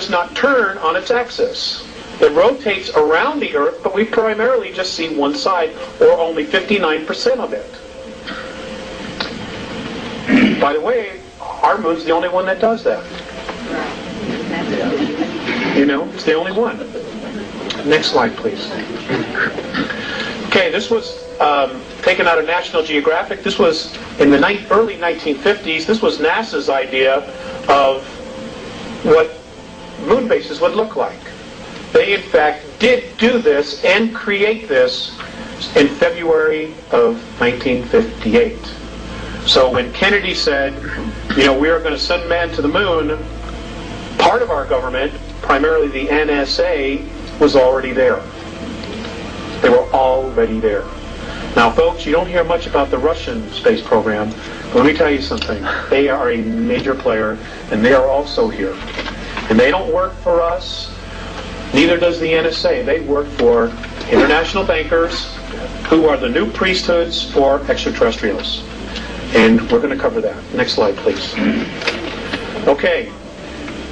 does not turn on its axis. It rotates around the Earth, but we primarily just see one side, or only 59% of it. By the way, our moon's the only one that does that. You know, it's the only one. Next slide, please. Okay, this was taken out of National Geographic. This was in the early 1950s. This was NASA's idea of what moon bases would look like. They, in fact, did do this and create this in February of 1958. So when Kennedy said, you know, we are going to send man to the moon, part of our government, primarily the NSA, was already there. They were already there. Now, folks, you don't hear much about the Russian space program, but let me tell you something. They are a major player, and they are also here. And they don't work for us, neither does the NSA. They work for international bankers who are the new priesthoods for extraterrestrials. And we're going to cover that. Next slide, please. Okay.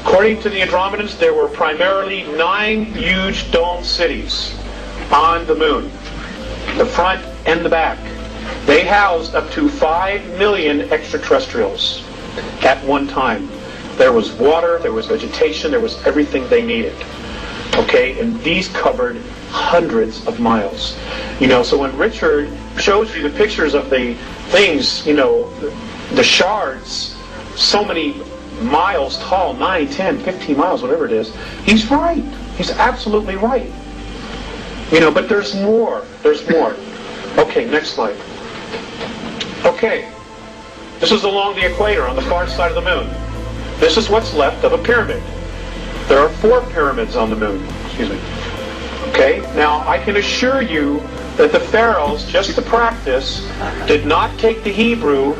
According to the Andromedans, there were primarily 9 huge domed cities on the moon, the front and the back. They housed up to 5 million extraterrestrials at one time. There was water, there was vegetation, there was everything they needed. Okay, and these covered hundreds of miles. You know, so when Richard shows you the pictures of the things, you know, the shards, so many miles tall, 9, 10, 15 miles, whatever it is, he's right. He's absolutely right. You know, but there's more. There's more. Okay, next slide. Okay. This is along the equator on the far side of the moon. This is what's left of a pyramid. There are 4 pyramids on the moon. Excuse me. Okay? Now, I can assure you that the pharaohs, just to practice, did not take the Hebrew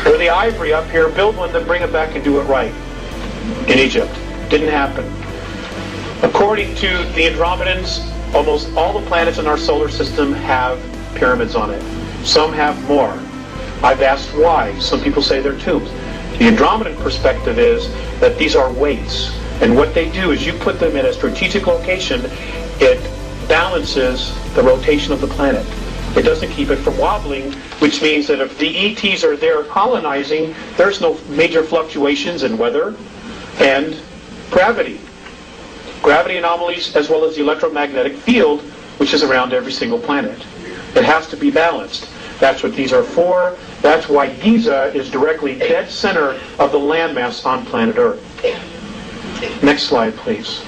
or the ivory up here, build one, then bring it back and do it right in Egypt. Didn't happen. According to the Andromedans, almost all the planets in our solar system have pyramids on it. Some have more. I've asked why. Some people say they're tombs. The Andromedan perspective is that these are weights. And what they do is you put them in a strategic location, it balances the rotation of the planet. It doesn't keep it from wobbling, which means that if the ETs are there colonizing, there's no major fluctuations in weather and gravity. Gravity anomalies as well as the electromagnetic field, which is around every single planet. It has to be balanced. That's what these are for. That's why Giza is directly dead center of the landmass on planet Earth. Next slide, please.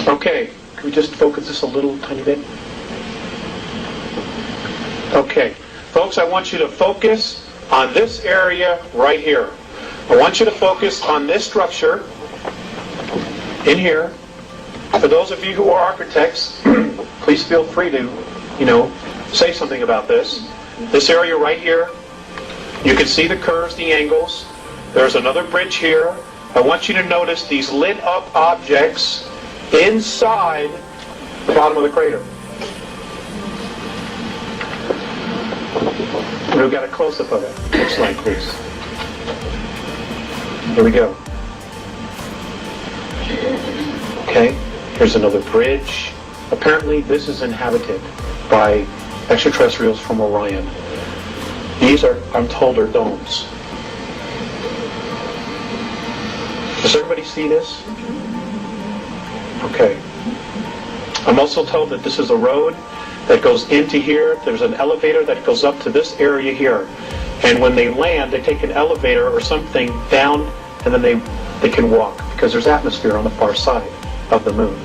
Okay, can we just focus this a little tiny bit? Okay, folks, I want you to focus on this area right here. I want you to focus on this structure in here. For those of you who are architects, please feel free to, say something about this. This area right here, you can see the curves, the angles. There's another bridge here. I want you to notice these lit up objects inside the bottom of the crater. We've got a close-up of it. Next slide, please. Here we go. Okay, here's another bridge. Apparently this is inhabited by extraterrestrials from Orion. These are, I'm told, are domes. Does everybody see this? Okay. I'm also told that this is a road that goes into here. There's an elevator that goes up to this area here. And when they land, they take an elevator or something down, and then they can walk, because there's atmosphere on the far side of the moon.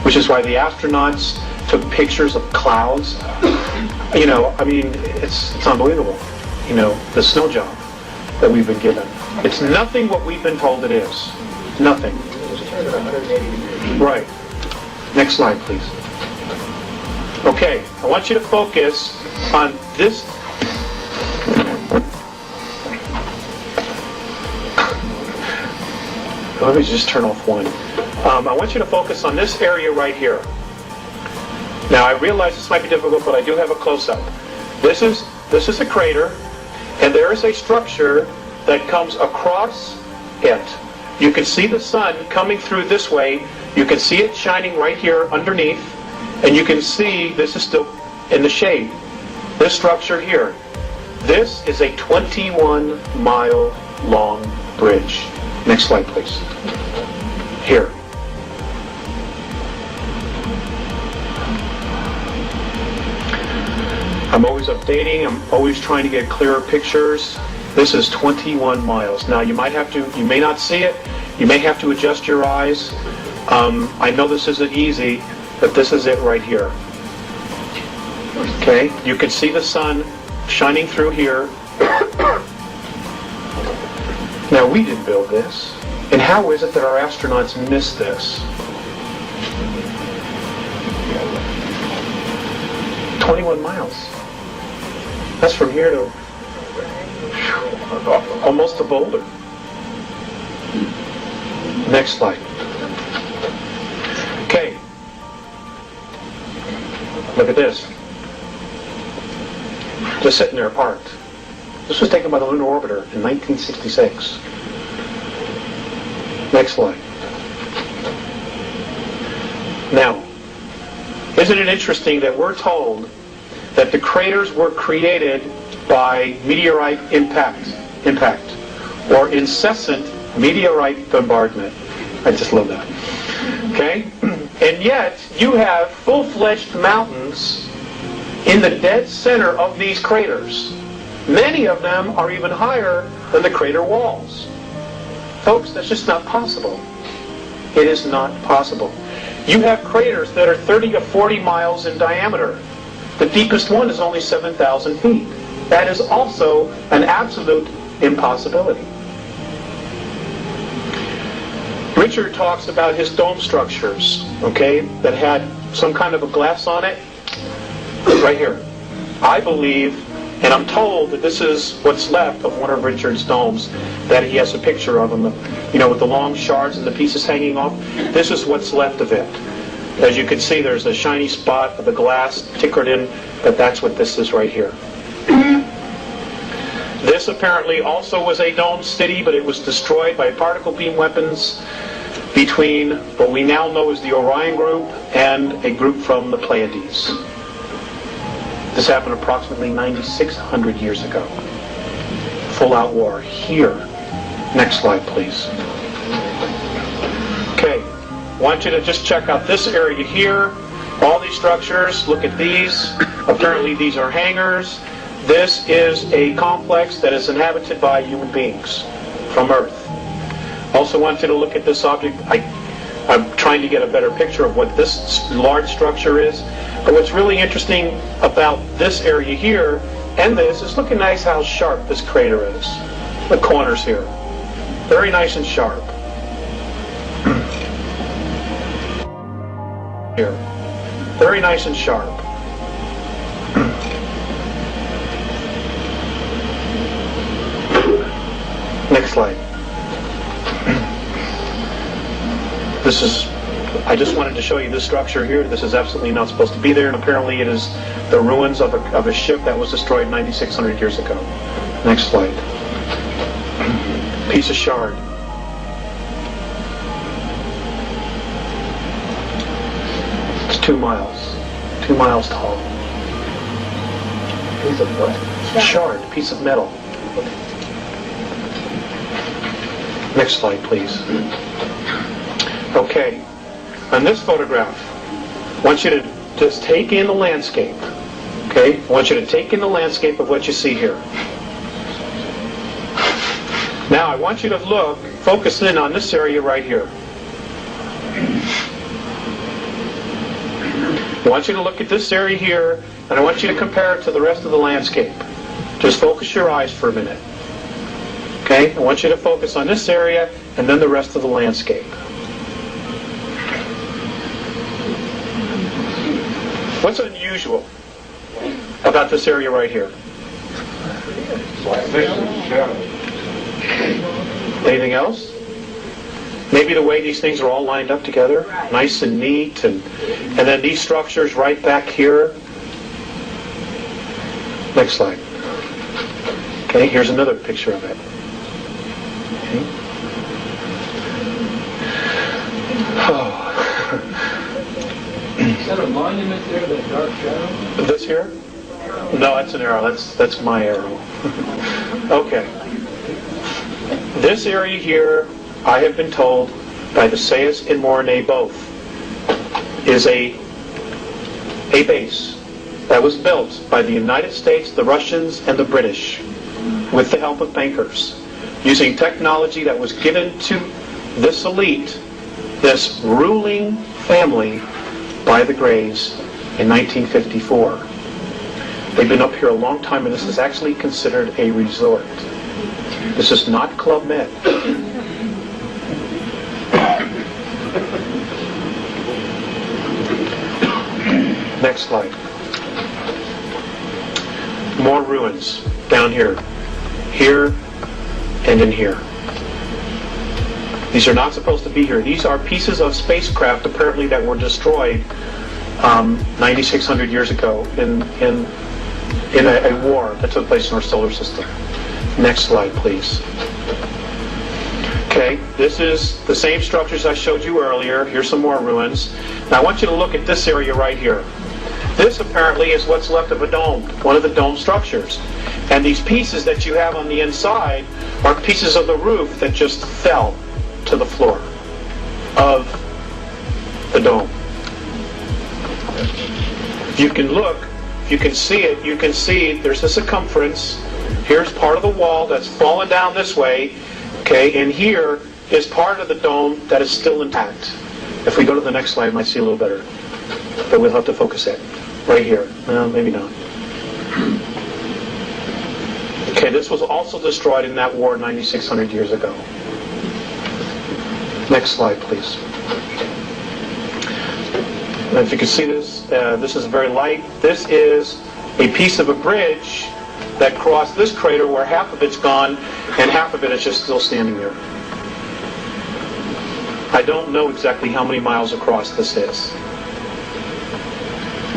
Which is why the astronauts took pictures of clouds. It's unbelievable. The snow job that we've been given. It's nothing what we've been told it is. Nothing. Right. Next slide, please. Okay, I want you to focus on this. Let me just turn off one. I want you to focus on this area right here. Now, I realize this might be difficult, but I do have a close-up. This is a crater, and there is a structure that comes across it. you can see the sun coming through this way. You can see it shining right here underneath. And you can see, this is still in the shade, this structure here. This is a 21-mile long bridge. Next slide, please. Here. I'm always updating. I'm always trying to get clearer pictures. This is 21 miles. Now you may not see it. You may have to adjust your eyes. I know this isn't easy, but this is it right here. Okay, you can see the sun shining through here. Now we didn't build this. And how is it that our astronauts missed this? 21 miles. That's from here to almost to Boulder. Next slide. Okay. Look at this. Just sitting there apart. This was taken by the Lunar Orbiter in 1966. Next slide. Now, isn't it interesting that we're told that the craters were created by meteorite impact, or incessant meteorite bombardment. I just love that. Okay? And yet, you have full-fledged mountains in the dead center of these craters. Many of them are even higher than the crater walls. Folks, that's just not possible. It is not possible. You have craters that are 30 to 40 miles in diameter. The deepest one is only 7,000 feet. That is also an absolute impossibility. Richard talks about his dome structures, okay, that had some kind of a glass on it. Right here. I believe, and I'm told that this is what's left of one of Richard's domes, that he has a picture of them, with the long shards and the pieces hanging off. This is what's left of it. As you can see, there's a shiny spot of the glass tickered in, but that's what this is right here. This apparently also was a domed city, but it was destroyed by particle beam weapons between what we now know as the Orion group and a group from the Pleiades. This happened approximately 9,600 years ago. Full-out war here. Next slide, please. Okay, I want you to just check out this area here. All these structures, look at these. Apparently these are hangars. This is a complex that is inhabited by human beings from Earth. Also want you to look at this object. I'm trying to get a better picture of what this large structure is. But what's really interesting about this area here and this is look at nice how sharp this crater is. The corners here. Very nice and sharp. Here. Very nice and sharp. Next slide. This is, I just wanted to show you this structure here. This is absolutely not supposed to be there, and apparently it is the ruins of a ship that was destroyed 9,600 years ago. Next slide. Piece of shard. It's 2 miles. 2 miles tall. Piece of what? Shard. Piece of metal. Next slide, please. Okay. On this photograph, I want you to just take in the landscape. Okay? I want you to take in the landscape of what you see here. Now, I want you to look, focus in on this area right here. I want you to look at this area here, and I want you to compare it to the rest of the landscape. Just focus your eyes for a minute. Okay? I want you to focus on this area, and then the rest of the landscape. What's unusual about this area right here? Anything else? Maybe the way these things are all lined up together, nice and neat, and then these structures right back here. Next slide. Okay, here's another picture of it. Okay. that a monument there, that dark shadow? This here? No, that's an arrow. That's my arrow. Okay. This area here, I have been told by the Sayers and Mornay both, is a base that was built by the United States, the Russians, and the British with the help of bankers, using technology that was given to this elite, this ruling family, by the Greys in 1954. They've been up here a long time, and this is actually considered a resort. This is not Club Med. Next slide. More ruins down here, and in here. These are not supposed to be here. These are pieces of spacecraft apparently that were destroyed 9,600 years ago in a war that took place in our solar system. Next slide, please. Okay, this is the same structures I showed you earlier. Here's some more ruins. Now I want you to look at this area right here. This apparently is what's left of a dome, one of the dome structures. And these pieces that you have on the inside are pieces of the roof that just fell to the floor of the dome. If you can look, if you can see it, you can see there's the circumference. Here's part of the wall that's fallen down this way, okay, and here is part of the dome that is still intact. If we go to the next slide, you might see a little better, but we'll have to focus it right here. No, maybe not. Okay, this was also destroyed in that war 9,600 years ago. Next slide, please. And if you can see this, this is very light. This is a piece of a bridge that crossed this crater where half of it's gone and half of it is just still standing there. I don't know exactly how many miles across this is.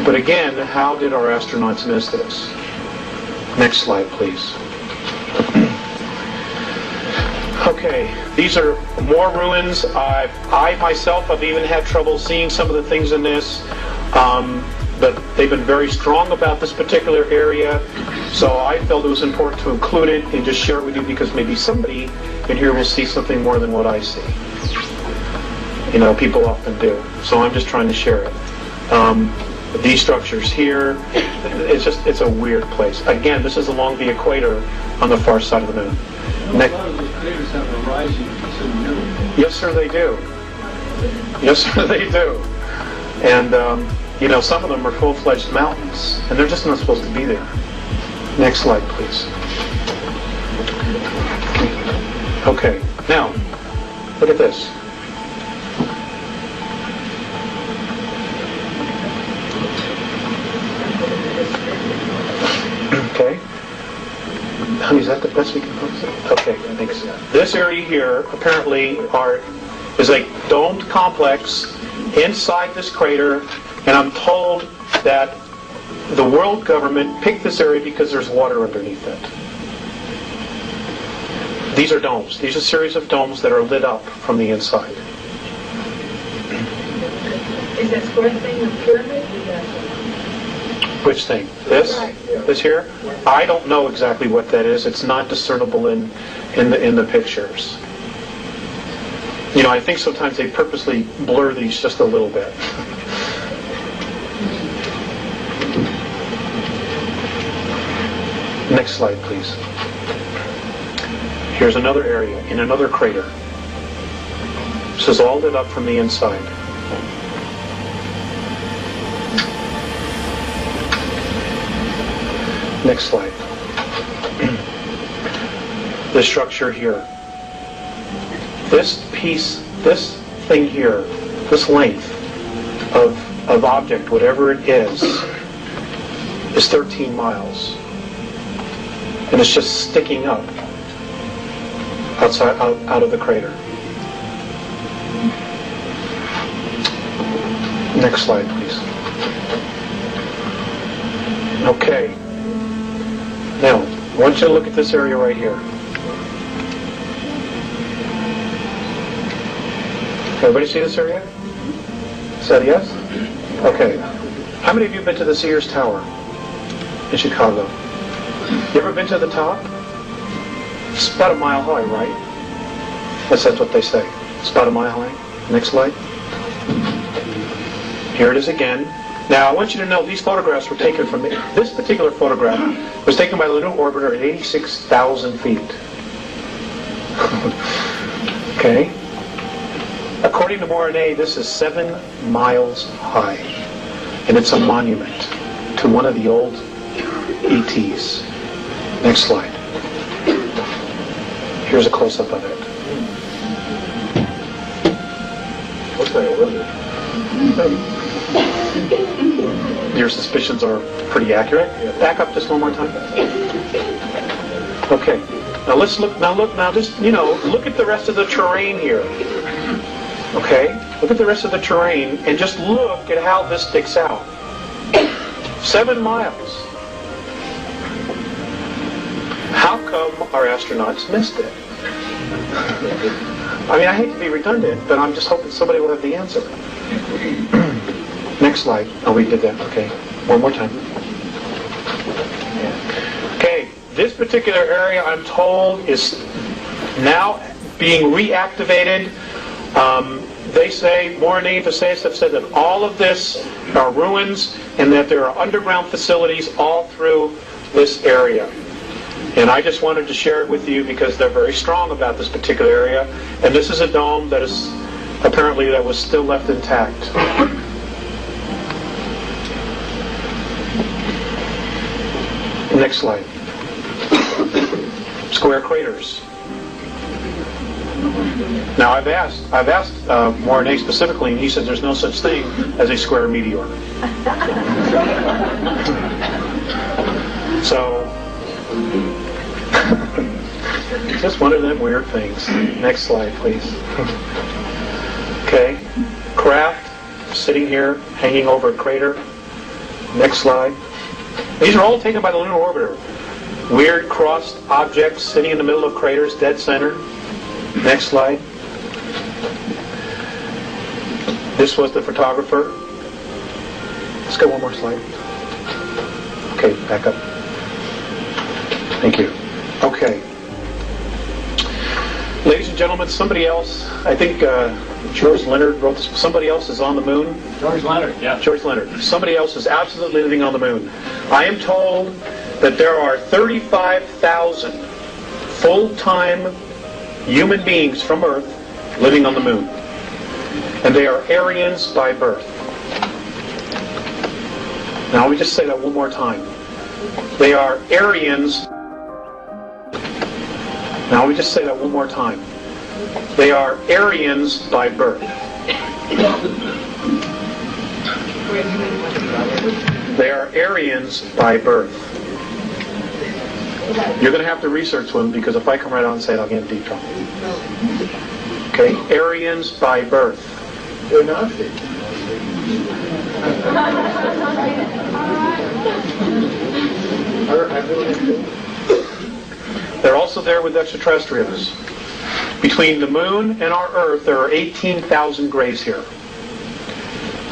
But again, how did our astronauts miss this? Next slide, please. Okay, these are more ruins. I myself have even had trouble seeing some of the things in this, but they've been very strong about this particular area, so I felt it was important to include it and just share it with you because maybe somebody in here will see something more than what I see. You know, people often do, so I'm just trying to share it. These structures here, it's a weird place. Again, this is along the equator on the far side of the moon. A lot of those craters have a rising piece in the middle. Yes, sir, they do. Yes, sir, they do. And, you know, some of them are full-fledged mountains, and they're just not supposed to be there. Next slide, please. Okay, now, look at this. Okay. Is that the best we can focus on? Okay, I think so. This area here apparently is a domed complex inside this crater, and I'm told that the world government picked this area because there's water underneath it. These are domes. These are a series of domes that are lit up from the inside. Is that square thing a pyramid? Which thing? This? This here? I don't know exactly what that is. It's not discernible in the pictures. You know, I think sometimes they purposely blur these just a little bit. Next slide, please. Here's another area in another crater. This is all lit up from the inside. Next slide. The structure here. This piece, this thing here, this length of object, whatever it is 13 miles. And it's just sticking up outside, out of the crater. Next slide, please. Okay. Now, I want you to look at this area right here. Everybody see this area? Is that a yes? Okay. How many of you have been to the Sears Tower in Chicago? You ever been to the top? It's about a mile high, right? That's what they say. It's about a mile high. Next slide. Here it is again. Now, I want you to know these photographs were taken from this particular photograph was taken by the lunar orbiter at 86,000 feet. Okay? According to Morane, this is 7 miles high. And it's a monument to one of the old ETs. Next slide. Here's a close-up of it. Looks like a lizard. Your suspicions are pretty accurate. Back up just one more time. Okay. Now let's look. Now just look at the rest of the terrain here. Okay. Look at the rest of the terrain and just look at how this sticks out. 7 miles. How come our astronauts missed it? I mean, I hate to be redundant, but I'm just hoping somebody will have the answer. Next slide. Oh, we did that. Okay. One more time. Okay. This particular area, I'm told, is now being reactivated. They say, Morane Facades have said that all of this are ruins and that there are underground facilities all through this area. And I just wanted to share it with you because they're very strong about this particular area. And this is a dome that is apparently that was still left intact. Next slide. Square craters. Now I've asked Morane specifically, and he said there's no such thing as a square meteor. So, just one of them weird things. Next slide, please. Okay, craft sitting here, hanging over a crater. Next slide. These are all taken by the lunar orbiter. Weird crossed objects sitting in the middle of craters, dead center. Next slide. This was the photographer. Let's go one more slide. Okay, back up. Thank you. Okay. Ladies and gentlemen, somebody else, I think George Leonard wrote this, somebody else is on the moon. George Leonard, yeah. George Leonard. Somebody else is absolutely living on the moon. I am told that there are 35,000 full-time human beings from Earth living on the moon. And they are Aryans by birth. Now, let me just say that one more time. They are Aryans. Now, let me just say that one more time. They are Aryans by birth. They are Aryans by birth. You're going to have to research them because if I come right out and say it, I'll get in deep trouble. Okay, Aryans by birth. They're not. They're also there with extraterrestrials. Between the moon and our Earth, there are 18,000 grays here.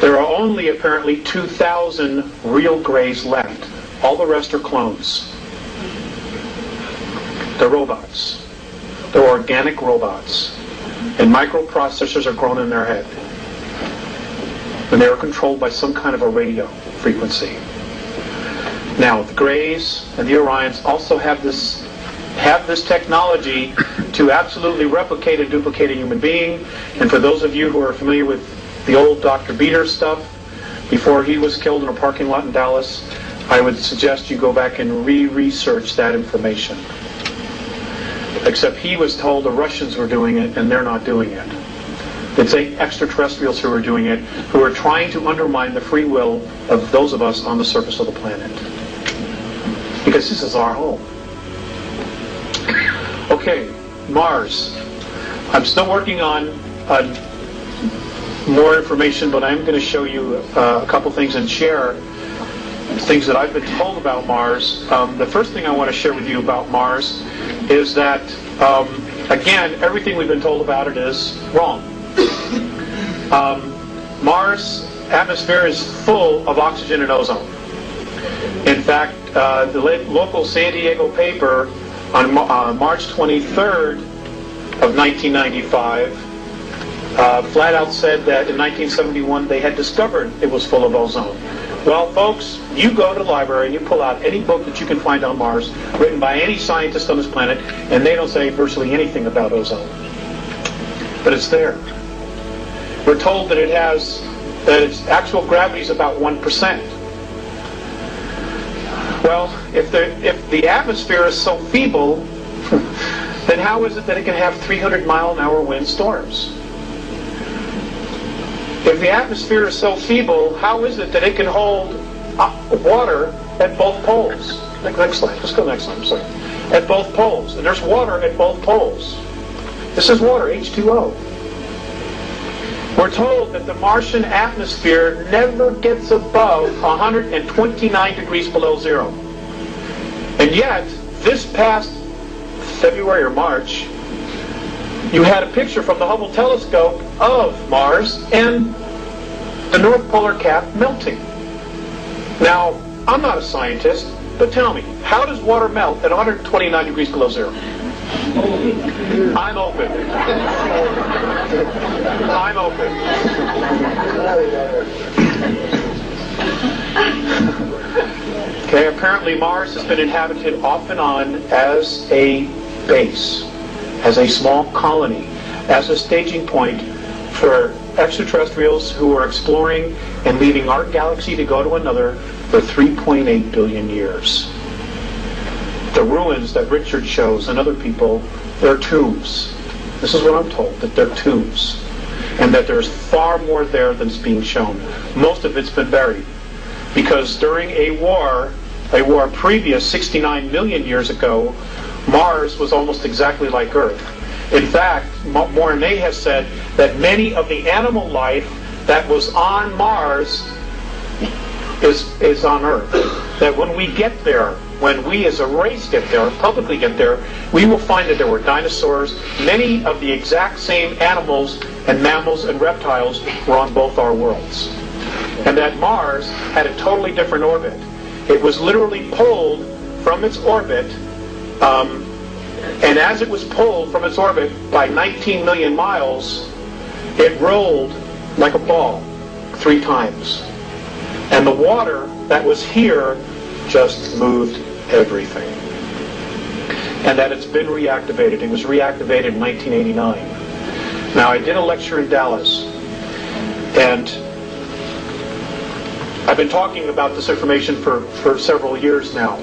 There are only apparently 2,000 real grays left. All the rest are clones. They're robots. They're organic robots. And microprocessors are grown in their head. And they are controlled by some kind of a radio frequency. Now, the Greys and the Orions also have this technology to absolutely replicate and duplicate a human being. And for those of you who are familiar with the old Dr. Beater stuff, before he was killed in a parking lot in Dallas, I would suggest you go back and re-research that information. Except he was told the Russians were doing it, and they're not doing it. It's extraterrestrials who are doing it, who are trying to undermine the free will of those of us on the surface of the planet. Because this is our home. Okay, Mars. I'm still working on more information, but I'm going to show you a couple things and share things that I've been told about Mars. The first thing I want to share with you about Mars is that, again, everything we've been told about it is wrong. Mars atmosphere is full of oxygen and ozone. In fact, the local San Diego paper on March 23rd of 1995 flat out said that in 1971 they had discovered it was full of ozone. Well, folks, you go to the library and you pull out any book that you can find on Mars, written by any scientist on this planet, and they don't say virtually anything about ozone. But it's there. We're told that that its actual gravity is about 1%. Well, if the atmosphere is so feeble, then how is it that it can have 300-mile-an-hour wind storms? If the atmosphere is so feeble, how is it that it can hold water at both poles? Next slide. Let's go next slide. I'm sorry. At both poles. And there's water at both poles. This is water, H2O. We're told that the Martian atmosphere never gets above 129 degrees below zero. And yet, this past February or March, you had a picture from the Hubble telescope of Mars and the North Polar Cap melting. Now, I'm not a scientist, but tell me, how does water melt at 129 degrees below zero? I'm open. I'm open. Okay, apparently Mars has been inhabited off and on as a base, as a small colony, as a staging point for extraterrestrials who are exploring and leaving our galaxy to go to another for 3.8 billion years. The ruins that Richard shows and other people, they're tombs. This is what I'm told, that they're tombs. And that there's far more there than's being shown. Most of it's been buried. Because during a war previous 69 million years ago, Mars was almost exactly like Earth. In fact, Mornay has said that many of the animal life that was on Mars is on Earth. That when we get there, when we as a race get there, publicly get there, we will find that there were dinosaurs. Many of the exact same animals and mammals and reptiles were on both our worlds. And that Mars had a totally different orbit. It was literally pulled from its orbit, and as it was pulled from its orbit by 19 million miles, it rolled like a ball 3 times. And the water that was here just moved everything. And that it's been reactivated. It was reactivated in 1989. Now, I did a lecture in Dallas, and I've been talking about this information for several years now.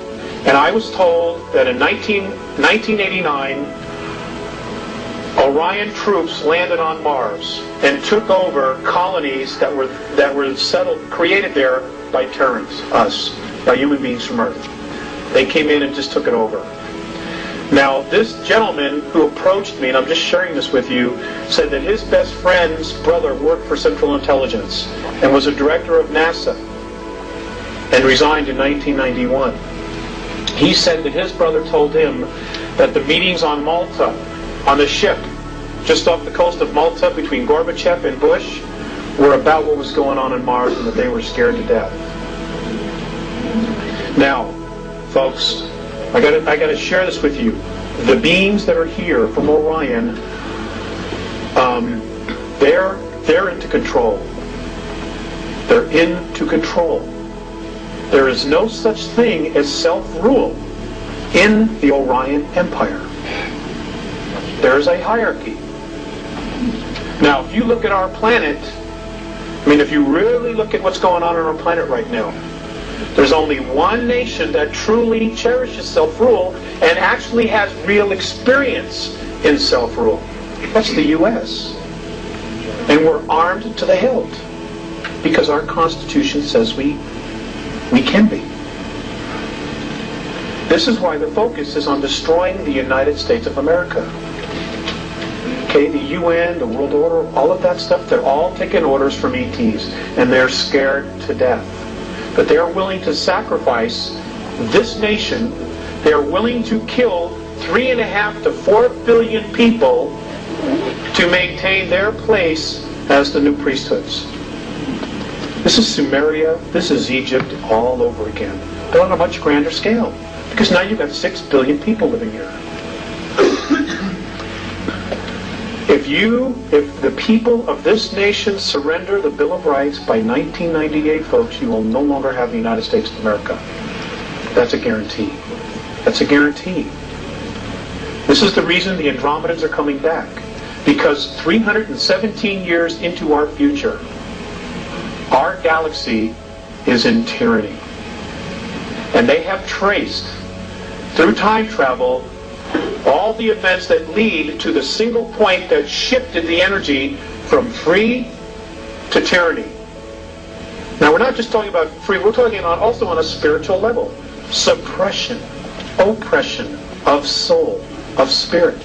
And I was told that in 1989, Orion troops landed on Mars and took over colonies that were settled, created there by Terrans, us, by human beings from Earth. They came in and just took it over. Now, this gentleman who approached me, and I'm just sharing this with you, said that his best friend's brother worked for Central Intelligence and was a director of NASA and resigned in 1991. He said that his brother told him that the meetings on Malta, on the ship, just off the coast of Malta between Gorbachev and Bush, were about what was going on Mars and that they were scared to death. Now, folks, I got to share this with you. The beings that are here from Orion, they're into control. They're into control. There is no such thing as self-rule in the Orion Empire. There is a hierarchy. Now, if you look at our planet, if you really look at what's going on our planet right now, there's only one nation that truly cherishes self-rule and actually has real experience in self-rule. That's the U.S. And we're armed to the hilt because our Constitution says we can be. This is why the focus is on destroying the United States of America. Okay, the UN, the World Order, all of that stuff, they're all taking orders from ETs, and they're scared to death. But they are willing to sacrifice this nation. They are willing to kill 3.5 to 4 billion people to maintain their place as the new priesthoods. This is Sumeria. This is Egypt all over again, but on a much grander scale. Because now you've got 6 billion people living here. If the people of this nation surrender the Bill of Rights by 1998, folks, you will no longer have the United States of America. That's a guarantee. That's a guarantee. This is the reason the Andromedans are coming back. Because 317 years into our future, our galaxy is in tyranny. And they have traced, through time travel, all the events that lead to the single point that shifted the energy from free to tyranny. Now, we're not just talking about free, we're talking about also on a spiritual level. Suppression, oppression of soul, of spirit.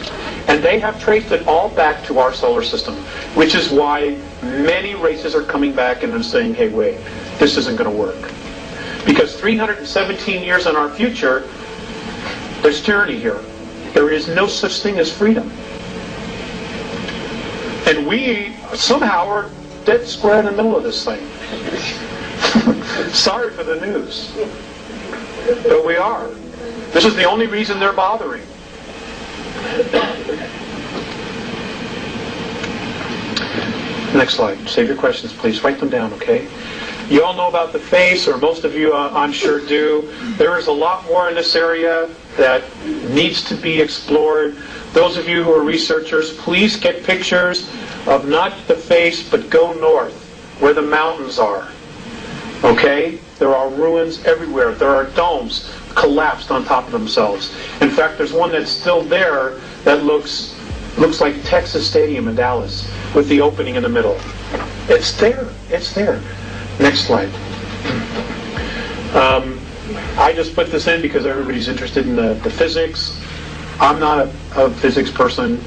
And they have traced it all back to our solar system, which is why many races are coming back and they're saying, hey, wait, this isn't going to work. Because 317 years in our future, there's tyranny here. There is no such thing as freedom. And we somehow are dead square in the middle of this thing. Sorry for the news. But we are. This is the only reason they're bothering. Next slide. Save your questions, please. Write them down, okay? You all know about the face, or most of you I'm sure do. There is a lot more in this area that needs to be explored. Those of you who are researchers, please get pictures of not the face, but go north, where the mountains are. Okay? There are ruins everywhere. There are domes collapsed on top of themselves. In fact, there's one that's still there that looks like Texas Stadium in Dallas, with the opening in the middle. It's there. It's there. Next slide. I just put this in because everybody's interested in the physics. I'm not a physics person.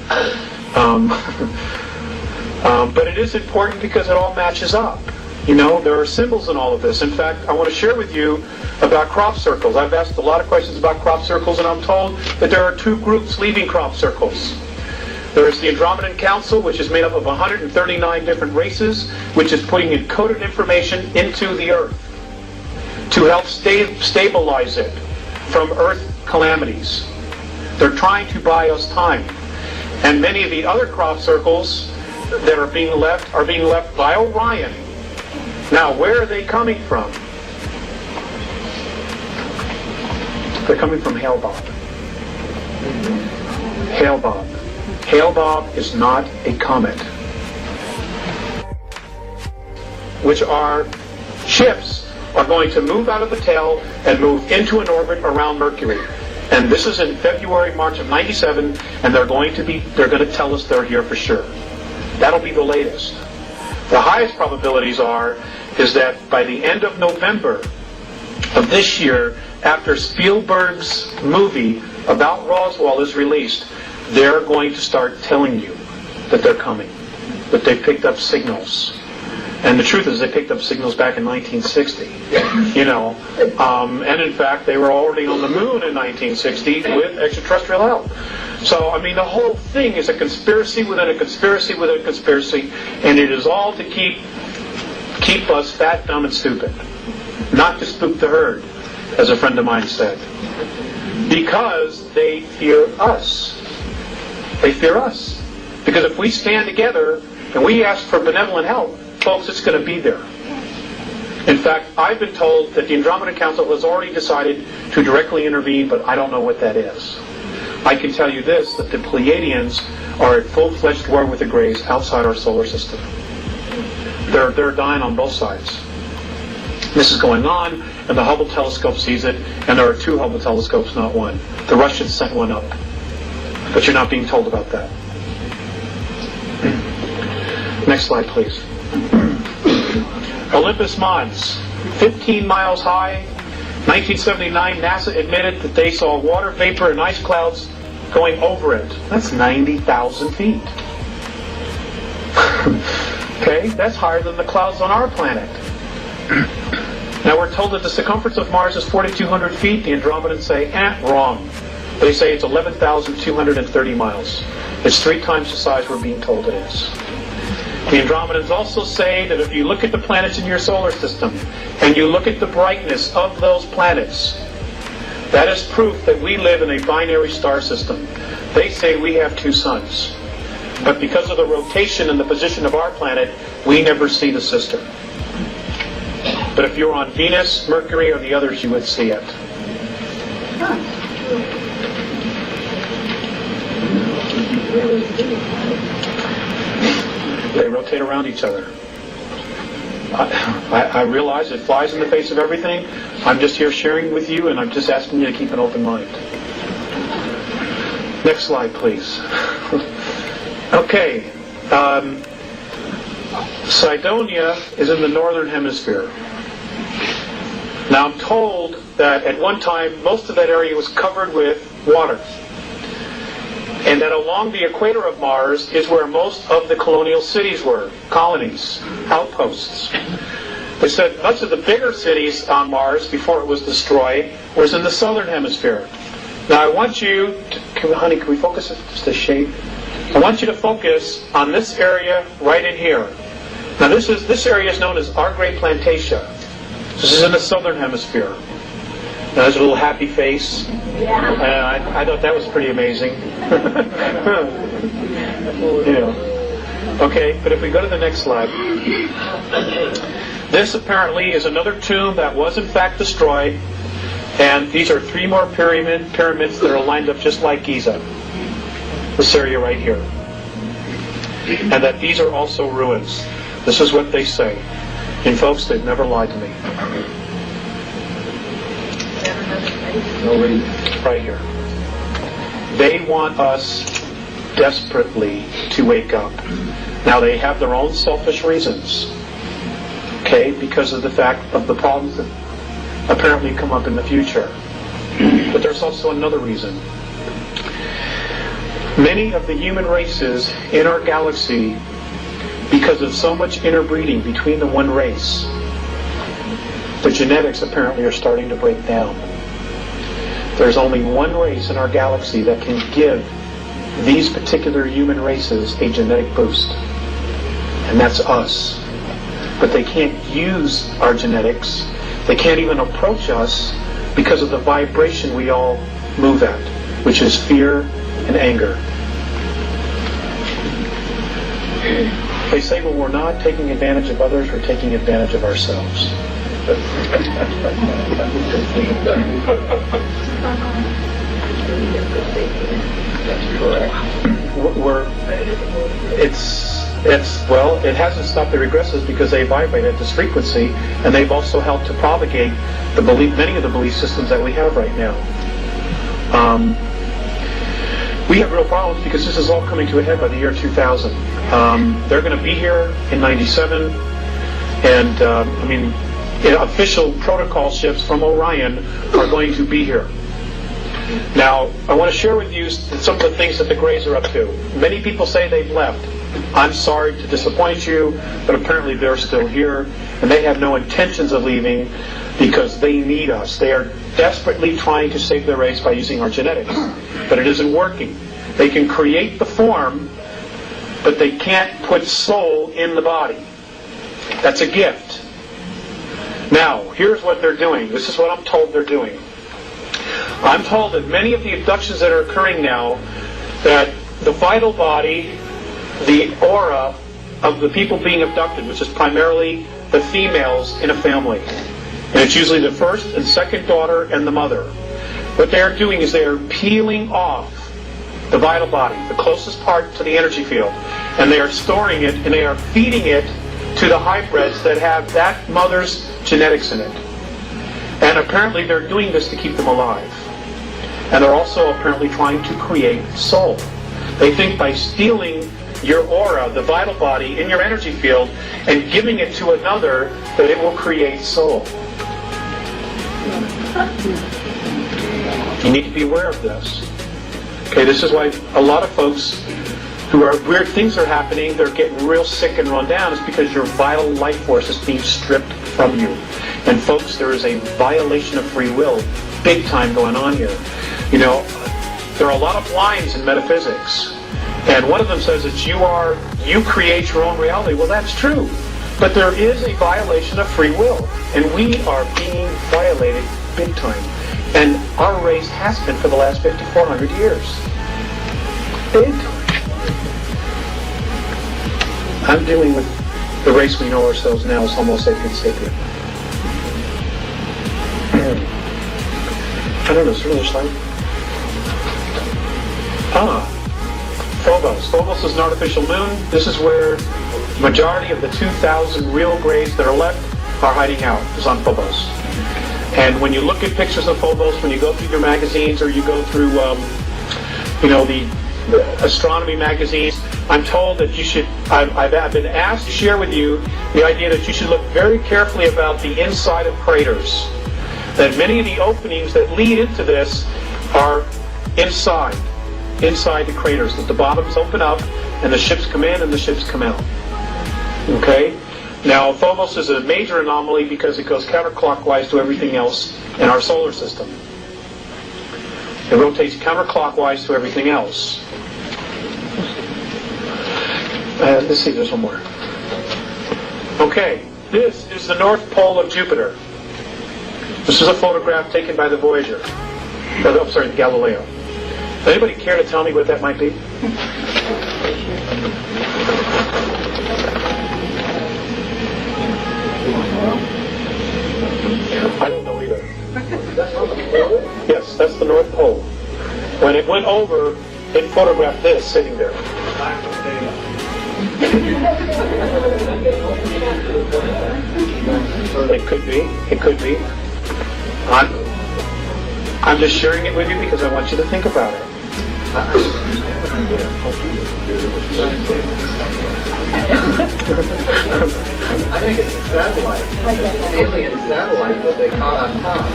But it is important because it all matches up. You know, there are symbols in all of this. In fact, I want to share with you about crop circles. I've asked a lot of questions about crop circles, and I'm told that there are 2 groups leaving crop circles. There's the Andromedan Council, which is made up of 139 different races, which is putting encoded information into the Earth to help stabilize it from Earth calamities. They're trying to buy us time. And many of the other crop circles that are being left by Orion. Now, where are they coming from? They're coming from Hale-Bopp. Hale-Bopp. Hale-Bopp is not a comet. Which are ships are going to move out of the tail and move into an orbit around Mercury. And this is in February, March of 97, and they're going to tell us they're here for sure. That'll be the latest. The highest probabilities is that by the end of November of this year, after Spielberg's movie about Roswell is released, they're going to start telling you that they're coming, that they picked up signals. And the truth is they picked up signals back in 1960, you know. And in fact, they were already on the moon in 1960 with extraterrestrial help. So, I mean, the whole thing is a conspiracy within a conspiracy within a conspiracy, and it is all to keep us fat, dumb, and stupid. Not to spook the herd, as a friend of mine said. Because they fear us. They fear us. Because if we stand together and we ask for benevolent help, folks, it's going to be there. In fact, I've been told that the Andromeda Council has already decided to directly intervene, but I don't know what that is. I can tell you this, that the Pleiadians are at full-fledged war with the Greys outside our solar system. They're dying on both sides. This is going on, and the Hubble telescope sees it, and there are 2 Hubble telescopes, not 1. The Russians sent one up. But you're not being told about that. Next slide, please. Olympus Mons, 15 miles high. 1979, NASA admitted that they saw water vapor and ice clouds going over it. That's 90,000 feet. Okay, that's higher than the clouds on our planet. Now we're told that the circumference of Mars is 4,200 feet. The Andromedans say, wrong. They say it's 11,230 miles. It's 3 times the size we're being told it is. The Andromedans also say that if you look at the planets in your solar system and you look at the brightness of those planets, that is proof that we live in a binary star system. They say we have two suns. But because of the rotation and the position of our planet, we never see the sister. But if you're on Venus, Mercury, or the others, you would see it. They rotate around each other. I realize it flies in the face of everything. I'm just here sharing with you, and I'm just asking you to keep an open mind. Next slide, please. Okay. Cydonia is in the northern hemisphere. Now I'm told that at one time most of that area was covered with water. And that along the equator of Mars is where most of the colonial cities were, colonies, outposts. They said much of the bigger cities on Mars before it was destroyed was in the southern hemisphere. Now I want you to, honey, can we focus on just the shape? I want you to focus on this area right in here. Now this area is known as our Great Plantatia. This is in the southern hemisphere. Now there's a little happy face. I thought that was pretty amazing. Yeah. Okay, but if we go to the next slide. This apparently is another tomb that was in fact destroyed. And these are 3 more pyramids that are lined up just like Giza. This area right here. And that these are also ruins. This is what they say. And folks, they've never lied to me. Right here. They want us desperately to wake up. Now they have their own selfish reasons. Okay, because of the fact of the problems that apparently come up in the future. But there's also another reason. Many of the human races in our galaxy, because of so much interbreeding between the one race, the genetics apparently are starting to break down. There's only one race in our galaxy that can give these particular human races a genetic boost. And that's us. But they can't use our genetics. They can't even approach us because of the vibration we all move at, which is fear and anger. They say, well, we're not taking advantage of others, we're taking advantage of ourselves. It hasn't stopped the regressives because they vibrate at this frequency, and they've also helped to propagate many of the belief systems that we have right now. We have real problems because this is all coming to a head by the year 2000. They're going to be here in 97, and official protocol ships from Orion are going to be here. Now, I want to share with you some of the things that the Greys are up to. Many people say they've left. I'm sorry to disappoint you, but apparently they're still here, and they have no intentions of leaving because they need us. They are desperately trying to save their race by using our genetics, but it isn't working. They can create the form, but they can't put soul in the body. That's a gift. Now, here's what they're doing. This is what I'm told they're doing. I'm told that many of the abductions that are occurring now, that the vital body, the aura of the people being abducted, which is primarily the females in a family, and it's usually the first and second daughter and the mother, what they are doing is they are peeling off the vital body, the closest part to the energy field, and they are storing it and they are feeding it to the hybrids that have that mother's genetics in it. And apparently they're doing this to keep them alive. And they're also apparently trying to create soul. They think by stealing your aura, the vital body, in your energy field, and giving it to another, that it will create soul. You need to be aware of this. Okay, this is why a lot of folks who are weird things are happening, they're getting real sick and run down, is because your vital life force is being stripped from you. And folks, there is a violation of free will, big time going on here. You know, there are a lot of lines in metaphysics. And one of them says that you create your own reality. Well, that's true. But there is a violation of free will. And we are being violated big time. And our race has been for the last 5,400 years. Big time. I'm dealing with the race we know ourselves now as Homo sapiens sapien. I don't know, is there another slide? Phobos. Phobos is an artificial moon. This is where the majority of the 2,000 real graves that are left are hiding out, is on Phobos. And when you look at pictures of Phobos, when you go through your magazines or you go through, the astronomy magazines, I'm told that you should, I've been asked to share with you the idea that you should look very carefully about the inside of craters. That many of the openings that lead into this are inside the craters, that the bottoms open up and the ships come in and the ships come out. Okay? Now, Phobos is a major anomaly because it goes counterclockwise to everything else in our solar system. It rotates counterclockwise to everything else. Let's see, there's one more. Okay, this is the North Pole of Jupiter. This is a photograph taken by the Voyager. The Galileo. Does anybody care to tell me what that might be? I don't know either. Yes, that's the North Pole. When it went over, it photographed this sitting there. It could be. It could be. I'm just sharing it with you because I want you to think about it. I think it's a satellite. Alien satellite that they caught on top.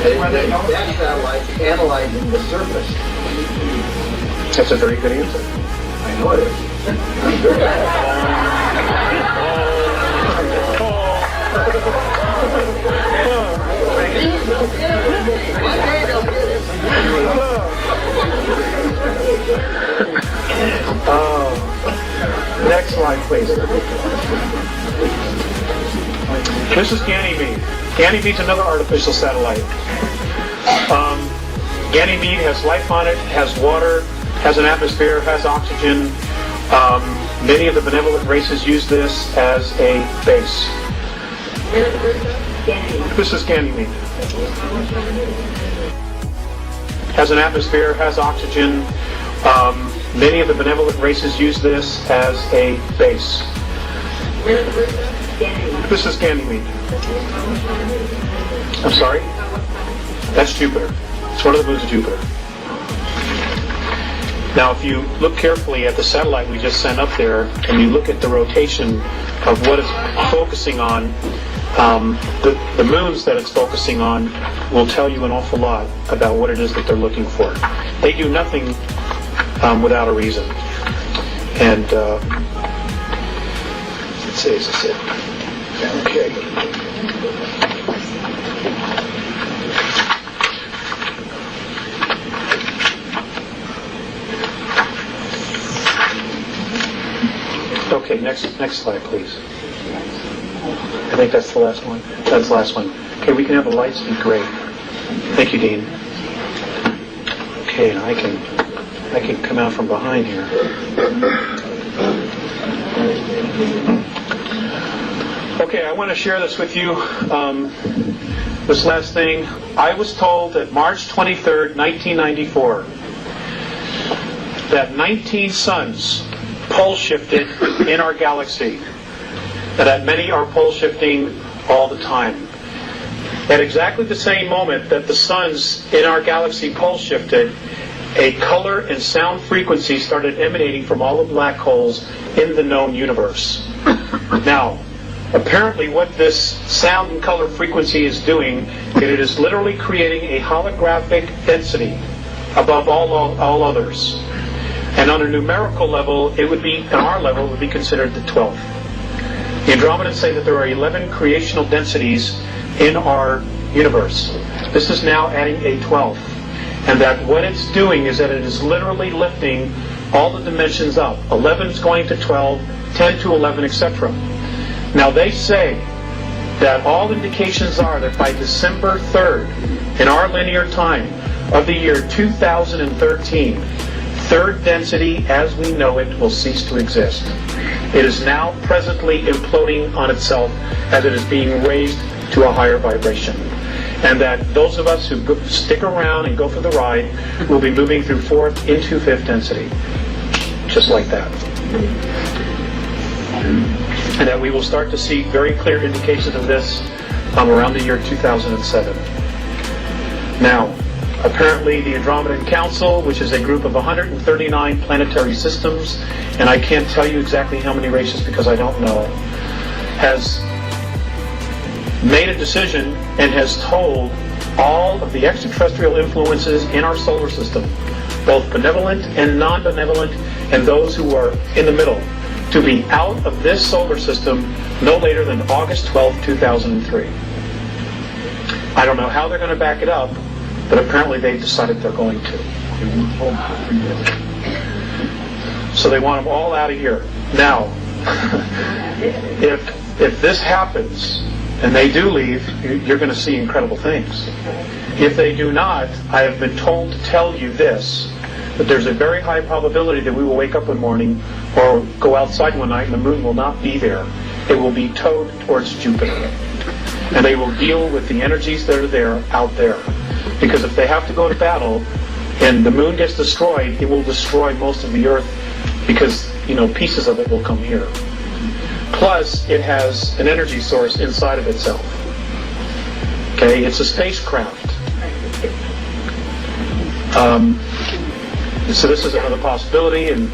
That satellite's analyzing the surface. That's a very good answer. I know it is. Next slide, please. This is Ganymede. Ganymede's another artificial satellite. Ganymede has life on it, has water, has an atmosphere, has oxygen. Many of the benevolent races use this as a base. This is Ganymede. Has an atmosphere, has oxygen. Many of the benevolent races use this as a base. This is Ganymede. I'm sorry? That's Jupiter. It's one of the moons of Jupiter. Now, if you look carefully at the satellite we just sent up there, and you look at the rotation of what it's focusing on, the moons that it's focusing on will tell you an awful lot about what it is that they're looking for. They do nothing without a reason. And let's see, is this it? Okay. Okay, next slide, please. I think that's the last one. That's the last one. Okay, we can have the lights be great. Thank you, Dean. Okay, and I can come out from behind here. Okay, I want to share this with you. This last thing. I was told that March 23rd, 1994, that 19 suns pole shifted in our galaxy, and that many are pole shifting all the time. At exactly the same moment that the suns in our galaxy pole shifted, a color and sound frequency started emanating from all the black holes in the known universe. Now, apparently what this sound and color frequency is doing, it is literally creating a holographic density above all others. And on a numerical level, it would be, on our level, it would be considered the 12th. The Andromedans say that there are 11 creational densities in our universe. This is now adding a 12th. And that what it's doing is that it is literally lifting all the dimensions up. 11 is going to 12, 10 to 11, etc. Now they say that all indications are that by December 3rd, in our linear time of the year 2013, third density as we know it will cease to exist. It is now presently imploding on itself as it is being raised to a higher vibration. And that those of us who stick around and go for the ride will be moving through fourth into fifth density. Just like that. And that we will start to see very clear indications of this around the year 2007. Now, apparently the Andromedan Council, which is a group of 139 planetary systems, and I can't tell you exactly how many races because I don't know, has made a decision and has told all of the extraterrestrial influences in our solar system, both benevolent and non-benevolent, and those who are in the middle, to be out of this solar system no later than August 12, 2003. I don't know how they're going to back it up, but apparently they've decided they're going to. So they want them all out of here. Now, if this happens, and they do leave, you're going to see incredible things. If they do not, I have been told to tell you this, that there's a very high probability that we will wake up one morning or go outside one night and the moon will not be there. It will be towed towards Jupiter. And they will deal with the energies that are there out there. Because if they have to go to battle and the moon gets destroyed, it will destroy most of the Earth because, pieces of it will come here. Plus, it has an energy source inside of itself. Okay, it's a spacecraft. So this is another possibility, and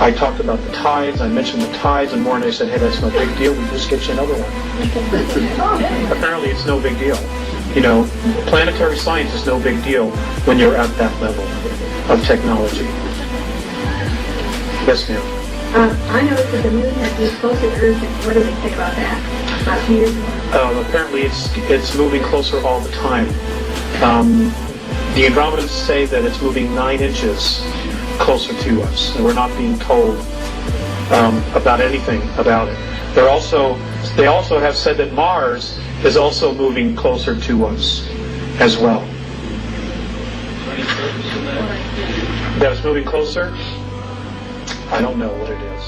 I talked about the tides. I mentioned the tides, and more, and they said, "Hey, that's no big deal. We just get you another one." Apparently, it's no big deal. Planetary science is no big deal when you're at that level of technology. Yes, ma'am. I noticed that the moon has moved closer to Earth. What do they say about that? About 2 years ago? Apparently, it's moving closer all the time. The Andromedans say that it's moving 9 inches closer to us, and we're not being told about anything about it. They also have said that Mars is also moving closer to us as well. That it's moving closer? I don't know what it is.